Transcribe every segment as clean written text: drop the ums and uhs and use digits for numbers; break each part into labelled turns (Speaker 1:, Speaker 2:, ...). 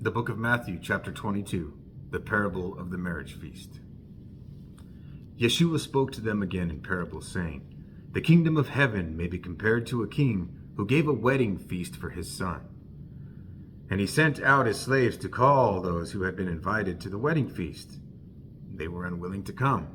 Speaker 1: The book of Matthew, chapter 22, the parable of the marriage feast. Yeshua spoke to them again in parables, saying, "The kingdom of heaven may be compared to a king who gave a wedding feast for his son. And he sent out his slaves to call those who had been invited to the wedding feast. They were unwilling to come.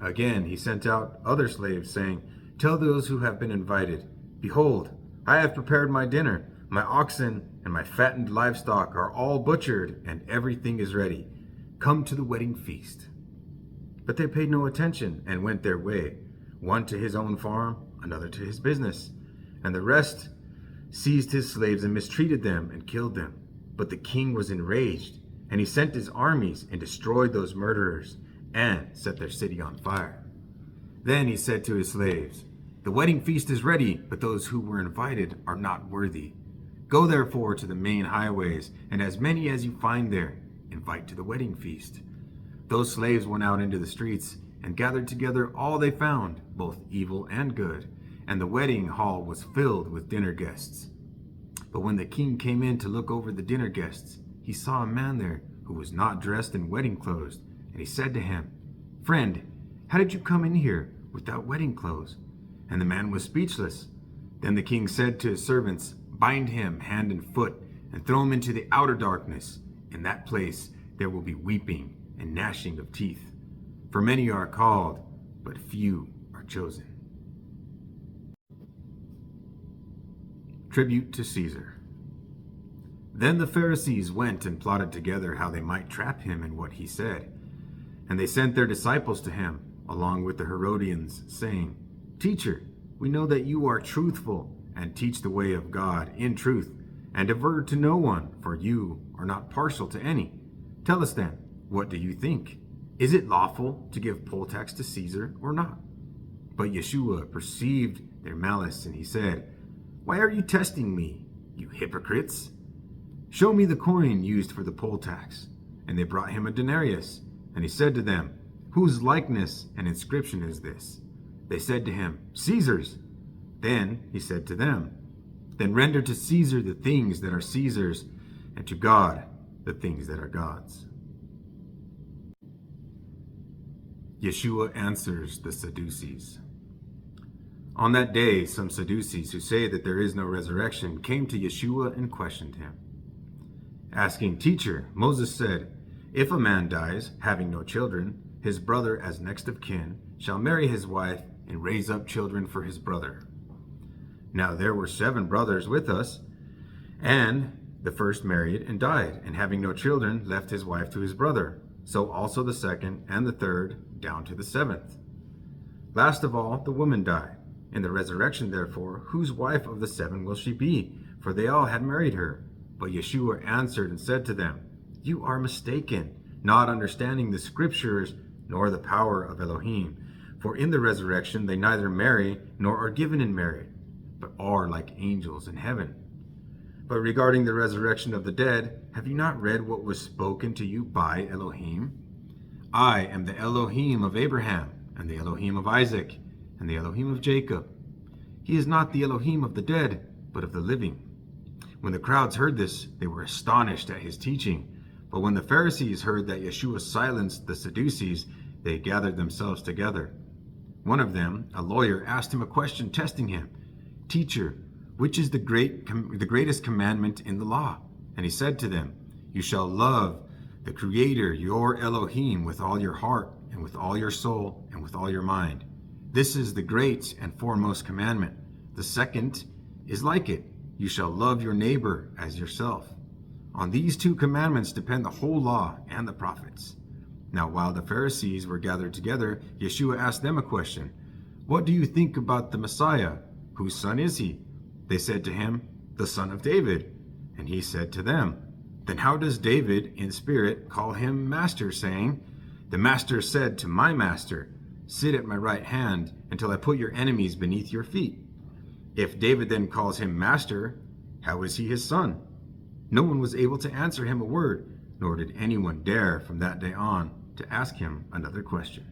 Speaker 1: Again, he sent out other slaves, saying, 'Tell those who have been invited, behold, I have prepared my dinner. My oxen and my fattened livestock are all butchered, and everything is ready. Come to the wedding feast.' But they paid no attention and went their way, one to his own farm, another to his business. And the rest seized his slaves and mistreated them and killed them. But the king was enraged, and he sent his armies and destroyed those murderers and set their city on fire. Then he said to his slaves, 'The wedding feast is ready, but those who were invited are not worthy. Go therefore to the main highways, and as many as you find there, invite to the wedding feast.' Those slaves went out into the streets and gathered together all they found, both evil and good, and the wedding hall was filled with dinner guests. But when the king came in to look over the dinner guests, he saw a man there who was not dressed in wedding clothes, and he said to him, 'Friend, how did you come in here without wedding clothes?' And the man was speechless. Then the king said to his servants, 'Bind him hand and foot, and throw him into the outer darkness. In that place there will be weeping and gnashing of teeth. For many are called, but few are chosen.'" Tribute to Caesar. Then the Pharisees went and plotted together how they might trap him in what he said. And they sent their disciples to him, along with the Herodians, saying, "Teacher, we know that you are truthful and teach the way of God in truth, and aver to no one, for you are not partial to any. Tell us then, what do you think? Is it lawful to give poll tax to Caesar or not?" But Yeshua perceived their malice, and he said, "Why are you testing me, you hypocrites? Show me the coin used for the poll tax." And they brought him a denarius. And he said to them, "Whose likeness and inscription is this?" They said to him, "Caesar's." Then he said to them, "Then render to Caesar the things that are Caesar's, and to God the things that are God's." Yeshua answers the Sadducees. On that day, some Sadducees who say that there is no resurrection came to Yeshua and questioned him, asking, "Teacher, Moses said, if a man dies, having no children, his brother as next of kin shall marry his wife and raise up children for his brother. Now there were 7 brothers with us, and the first married and died, and having no children, left his wife to his brother. So also the second and the third, down to the 7th. Last of all, the woman died. In the resurrection, therefore, whose wife of the 7 will she be? For they all had married her." But Yeshua answered and said to them, "You are mistaken, not understanding the scriptures nor the power of Elohim. For in the resurrection they neither marry nor are given in marriage, but are like angels in heaven. But regarding the resurrection of the dead, have you not read what was spoken to you by Elohim? I am the Elohim of Abraham, and the Elohim of Isaac, and the Elohim of Jacob. He is not the Elohim of the dead, but of the living." When the crowds heard this, they were astonished at his teaching. But when the Pharisees heard that Yeshua silenced the Sadducees, they gathered themselves together. One of them, a lawyer, asked him a question, testing him, "Teacher, which is the greatest commandment in the law?" And he said to them, "You shall love the Creator, your Elohim, with all your heart, and with all your soul, and with all your mind. This is the great and foremost commandment. The second is like it. You shall love your neighbor as yourself. On these 2 commandments depend the whole law and the prophets." Now while the Pharisees were gathered together, Yeshua asked them a question. "What do you think about the Messiah? Whose son is he?" They said to him, "The son of David." And he said to them, "Then how does David in spirit call him master, saying, 'The master said to my master, sit at my right hand until I put your enemies beneath your feet'? If David then calls him master, how is he his son?" No one was able to answer him a word, nor did anyone dare from that day on to ask him another question.